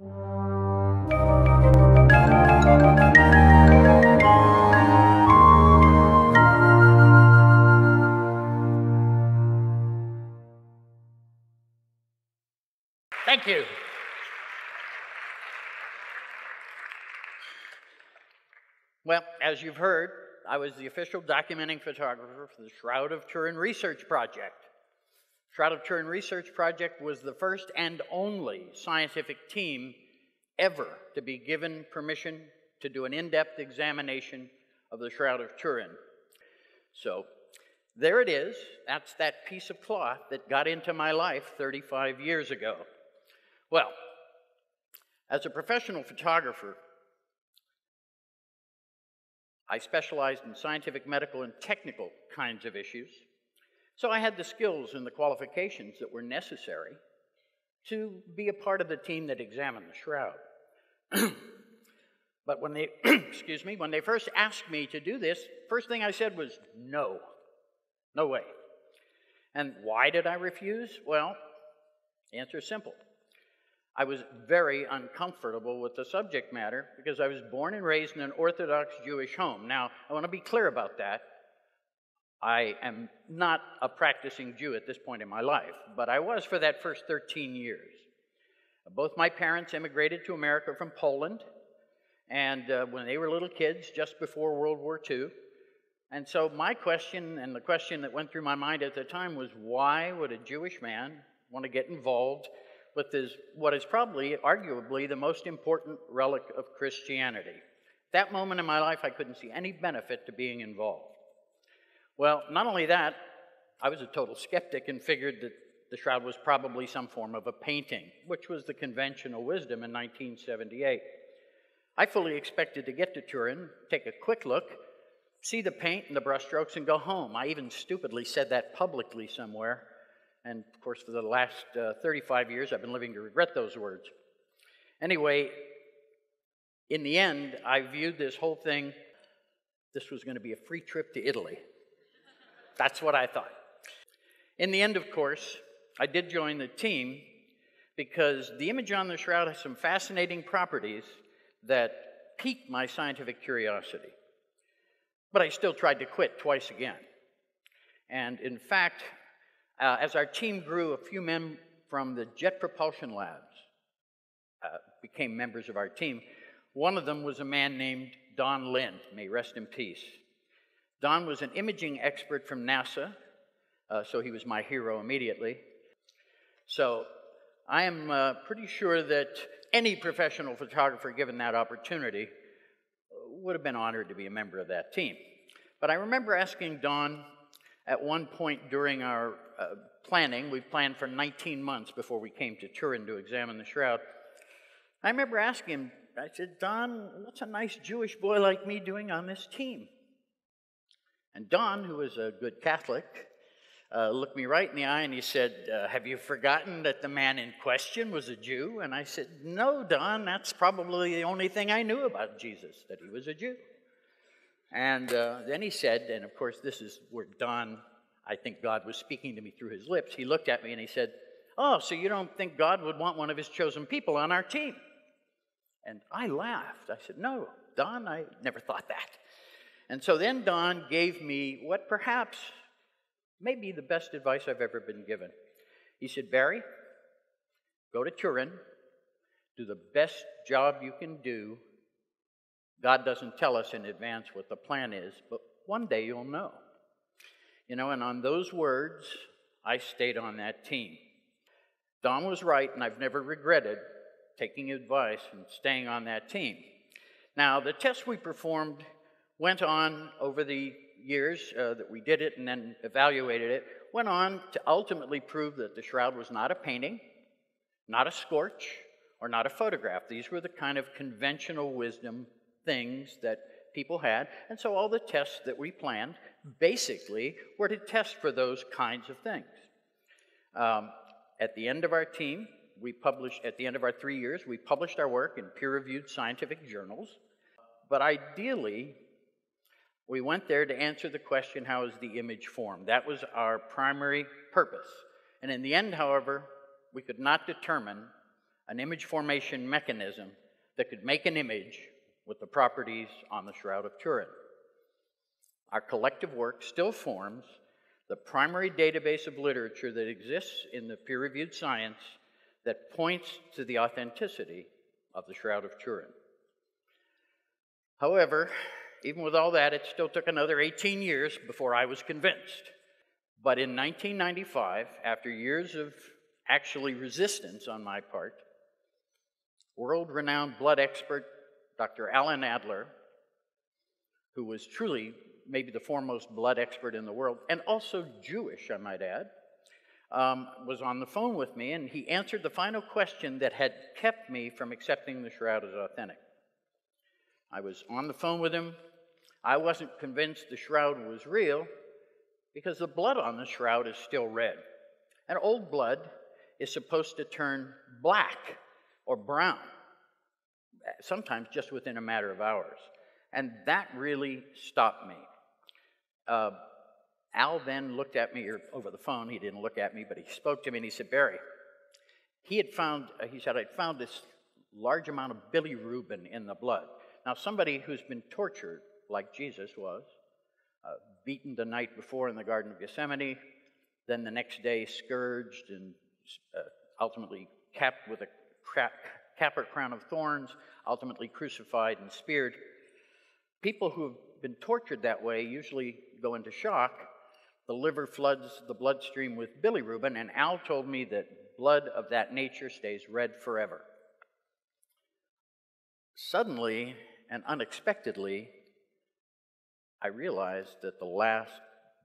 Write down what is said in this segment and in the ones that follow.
Thank you. Well, as you've heard, I was the official documenting photographer for the Shroud of Turin Research Project. Shroud of Turin Research Project was the first and only scientific team ever to be given permission to do an in-depth examination of the Shroud of Turin. So there it is. That's that piece of cloth that got into my life 35 years ago. Well, as a professional photographer, I specialized in scientific, medical, and technical kinds of issues. So I had the skills and the qualifications that were necessary to be a part of the team that examined the shroud. But when they, excuse me, when they first asked me to do this, first thing I said was, no, no way. And why did I refuse? Well, the answer is simple. I was very uncomfortable with the subject matter because I was born and raised in an Orthodox Jewish home. Now, I want to be clear about that. I am not a practicing Jew at this point in my life, but I was for that first 13 years. Both my parents immigrated to America from Poland, and when they were little kids, just before World War II. And so my question, and the question that went through my mind at the time, was why would a Jewish man want to get involved with what is probably, arguably, the most important relic of Christianity? At that moment in my life, I couldn't see any benefit to being involved. Well, not only that, I was a total skeptic and figured that the shroud was probably some form of a painting, which was the conventional wisdom in 1978. I fully expected to get to Turin, take a quick look, see the paint and the brushstrokes, and go home. I even stupidly said that publicly somewhere. And, of course, for the last 35 years, I've been living to regret those words. Anyway, in the end, I viewed this whole thing, this was going to be a free trip to Italy. That's what I thought. In the end, of course, I did join the team because the image on the shroud has some fascinating properties that piqued my scientific curiosity. But I still tried to quit twice again. And, in fact, as our team grew, a few men from the Jet Propulsion Labs became members of our team. One of them was a man named Don Lind, may rest in peace. Don was an imaging expert from NASA, so he was my hero immediately. So I am pretty sure that any professional photographer given that opportunity would have been honored to be a member of that team. But I remember asking Don at one point during our planning, we planned for 19 months before we came to Turin to examine the shroud. I remember asking him, I said, Don, what's a nice Jewish boy like me doing on this team? And Don, who was a good Catholic, looked me right in the eye and he said, have you forgotten that the man in question was a Jew? And I said, no, Don, that's probably the only thing I knew about Jesus, that he was a Jew. And then he said, and of course this is where Don, I think God was speaking to me through his lips, he looked at me and he said, oh, so you don't think God would want one of his chosen people on our team? And I laughed. I said, no, Don, I never thought that. And so then Don gave me what perhaps may be the best advice I've ever been given. He said, Barry, go to Turin, do the best job you can do. God doesn't tell us in advance what the plan is, but one day you'll know. You know, and on those words, I stayed on that team. Don was right, and I've never regretted taking advice and staying on that team. Now, the tests we performed went on over the years that we did it and then evaluated it, went on to ultimately prove that the shroud was not a painting, not a scorch, or not a photograph. These were the kind of conventional wisdom things that people had, and so all the tests that we planned basically were to test for those kinds of things. At the end of our team, at the end of our 3 years, we published our work in peer-reviewed scientific journals, but ideally, we went there to answer the question, how is the image formed? That was our primary purpose. And in the end, however, we could not determine an image formation mechanism that could make an image with the properties on the Shroud of Turin. Our collective work still forms the primary database of literature that exists in the peer-reviewed science that points to the authenticity of the Shroud of Turin. However, even with all that, it still took another 18 years before I was convinced. But in 1995, after years of actually resistance on my part, world-renowned blood expert Dr. Alan Adler, who was truly maybe the foremost blood expert in the world, and also Jewish, I might add, was on the phone with me, and he answered the final question that had kept me from accepting the Shroud as authentic. I was on the phone with him. I wasn't convinced the Shroud was real because the blood on the Shroud is still red. And old blood is supposed to turn black or brown, sometimes just within a matter of hours. And that really stopped me. Al then looked at me over the phone. He didn't look at me, but he spoke to me and he said, Barry, he said, I'd found this large amount of bilirubin in the blood. Now, somebody who's been tortured, like Jesus was, beaten the night before in the Garden of Gethsemane, then the next day scourged and ultimately capped with a capper crown of thorns, ultimately crucified and speared. People who have been tortured that way usually go into shock. The liver floods the bloodstream with bilirubin, and Al told me that blood of that nature stays red forever. Suddenly and unexpectedly, I realized that the last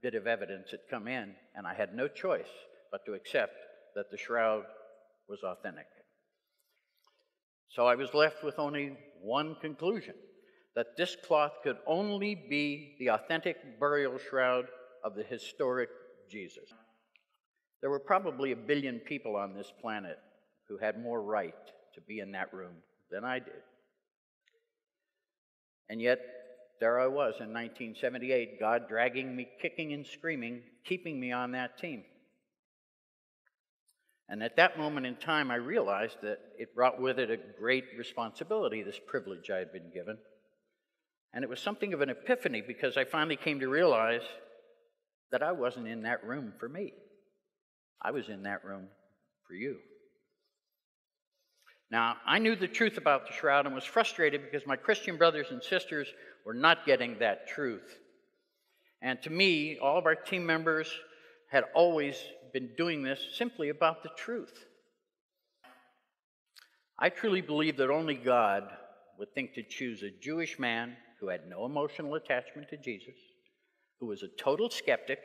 bit of evidence had come in, and I had no choice but to accept that the Shroud was authentic. So I was left with only one conclusion, that this cloth could only be the authentic burial shroud of the historic Jesus. There were probably 1 billion people on this planet who had more right to be in that room than I did. And yet, there I was in 1978, God dragging me, kicking and screaming, keeping me on that team. And at that moment in time, I realized that it brought with it a great responsibility, this privilege I had been given. And it was something of an epiphany because I finally came to realize that I wasn't in that room for me. I was in that room for you. Now, I knew the truth about the Shroud and was frustrated because my Christian brothers and sisters were not getting that truth. And to me, all of our team members had always been doing this simply about the truth. I truly believe that only God would think to choose a Jewish man who had no emotional attachment to Jesus, who was a total skeptic,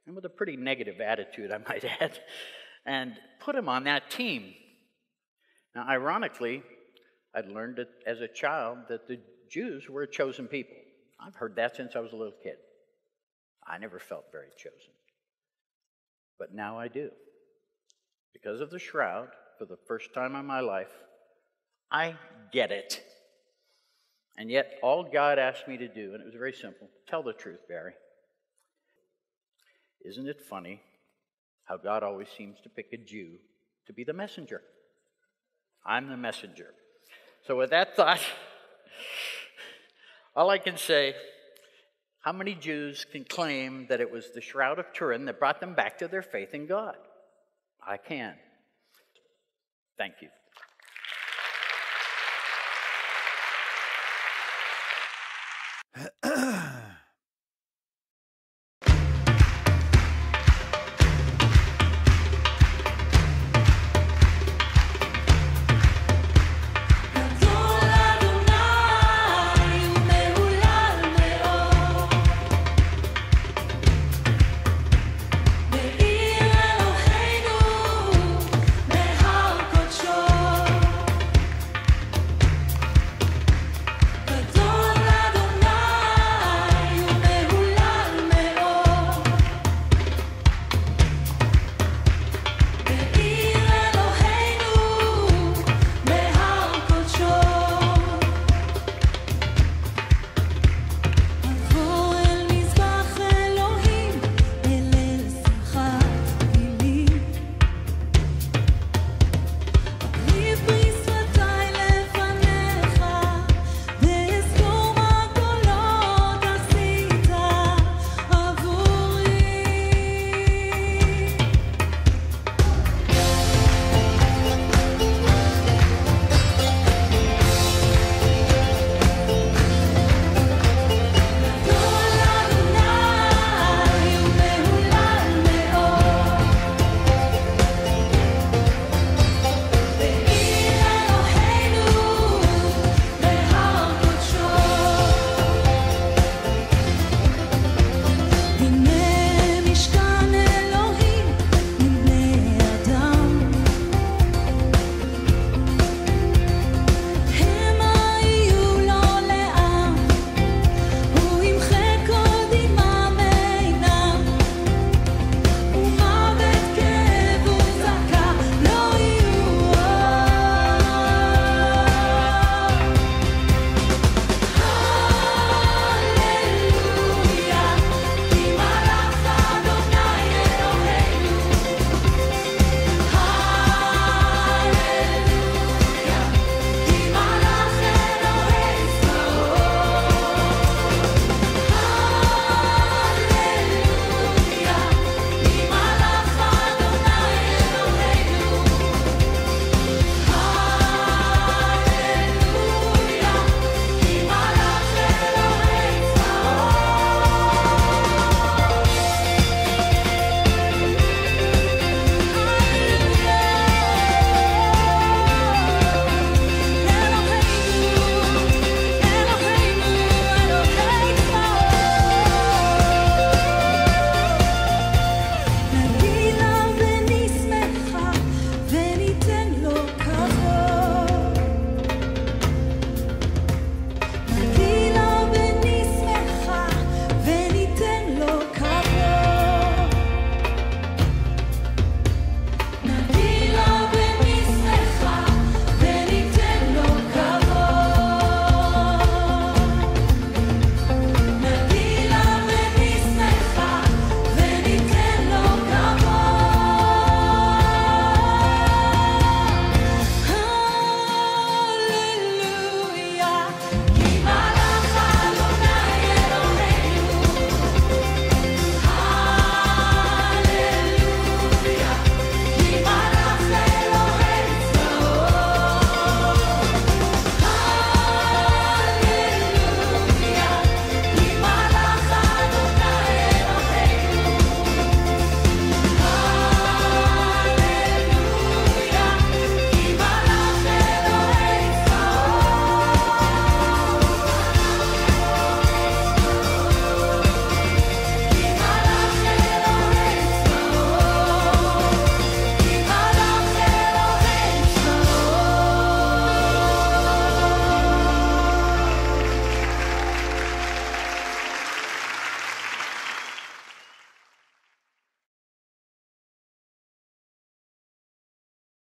and with a pretty negative attitude, I might add, and put him on that team. Now, ironically, I'd learned it as a child that the Jews were a chosen people. I've heard that since I was a little kid. I never felt very chosen. But now I do. Because of the Shroud, for the first time in my life, I get it. And yet, all God asked me to do, and it was very simple, tell the truth, Barry. Isn't it funny how God always seems to pick a Jew to be the messenger? I'm the messenger. So with that thought, all I can say, how many Jews can claim that it was the Shroud of Turin that brought them back to their faith in God? I can. Thank you.